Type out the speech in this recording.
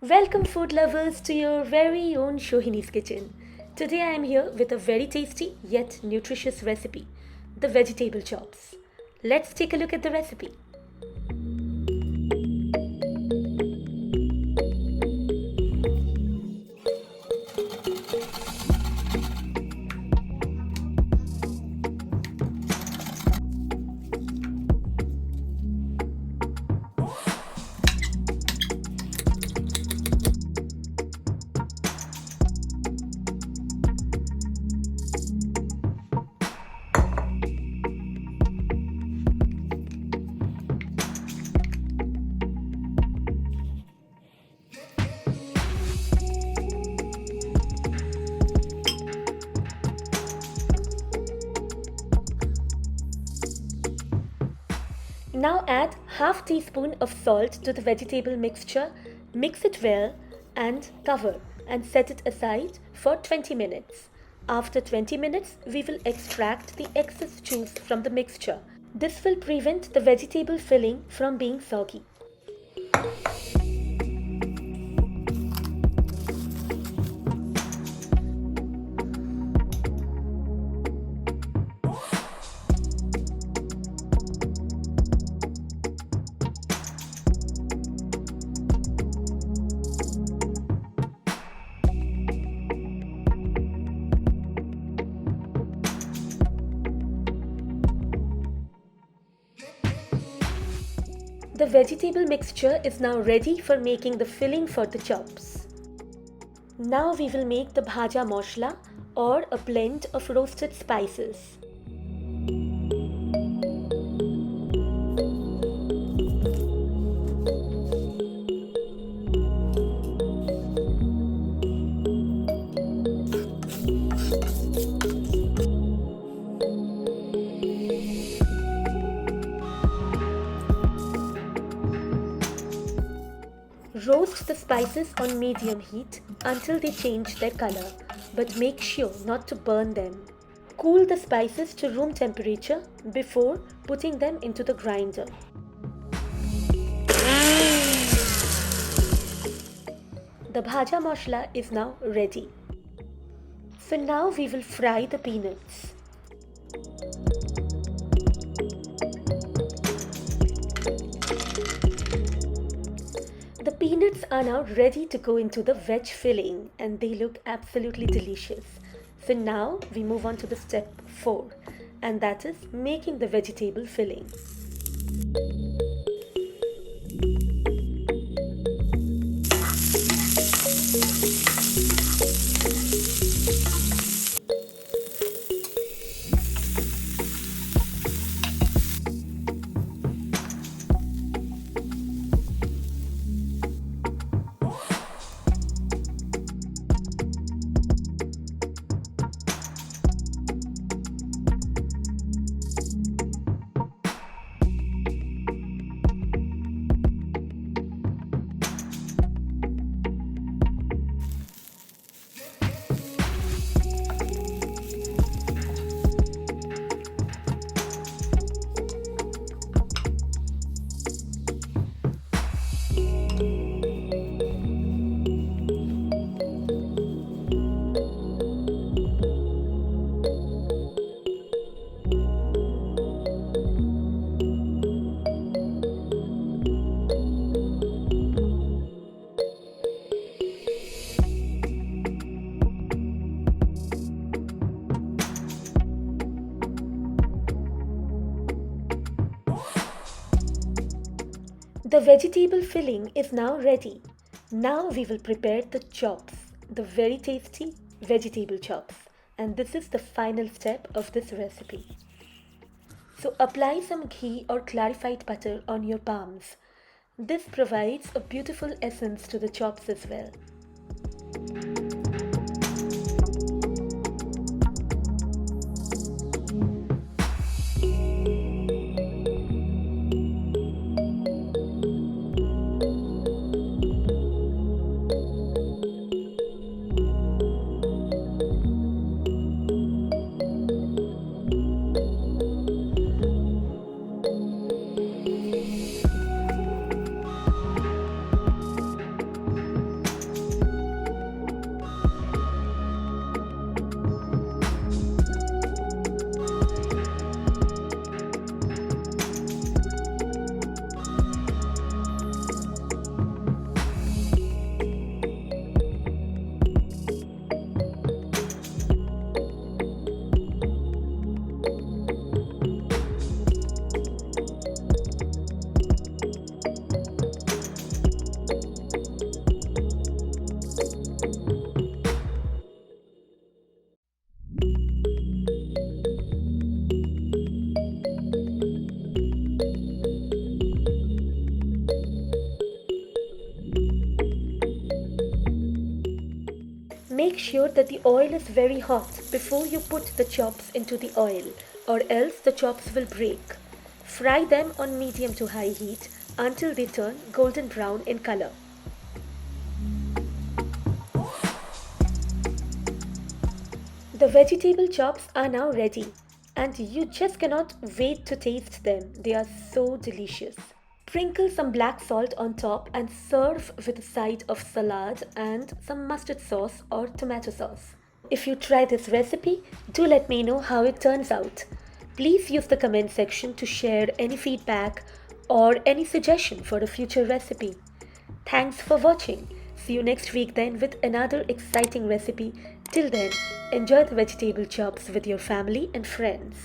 Welcome, food lovers, to your very own Shohini's Kitchen. Today I am here with a very tasty yet nutritious recipe, the vegetable chops. Let's take a look at the recipe. Now add half teaspoon of salt to the vegetable mixture, mix it well and cover and set it aside for 20 minutes. After 20 minutes, we will extract the excess juice from the mixture. This will prevent the vegetable filling from being soggy. The vegetable mixture is now ready for making the filling for the chops. Now we will make the bhaja moshla, or a blend of roasted spices. Roast the spices on medium heat until they change their color, but make sure not to burn them. Cool the spices to room temperature before putting them into the grinder. The bhaja moshla is now ready. So now we will fry the peanuts. The peanuts are now ready to go into the veg filling and they look absolutely delicious. So now we move on to the step 4, and that is making the vegetable filling. The vegetable filling is now ready. Now we will prepare the chops, the very tasty vegetable chops. And this is the final step of this recipe. So apply some ghee or clarified butter on your palms. This provides a beautiful essence to the chops as well. Make sure that the oil is very hot before you put the chops into the oil, or else the chops will break. Fry them on medium to high heat until they turn golden brown in color. The vegetable chops are now ready, and you just cannot wait to taste them. They are so delicious. Sprinkle some black salt on top and serve with a side of salad and some mustard sauce or tomato sauce. If you try this recipe, do let me know how it turns out. Please use the comment section to share any feedback or any suggestion for a future recipe. Thanks for watching. See you next week then with another exciting recipe. Till then, enjoy the vegetable chops with your family and friends.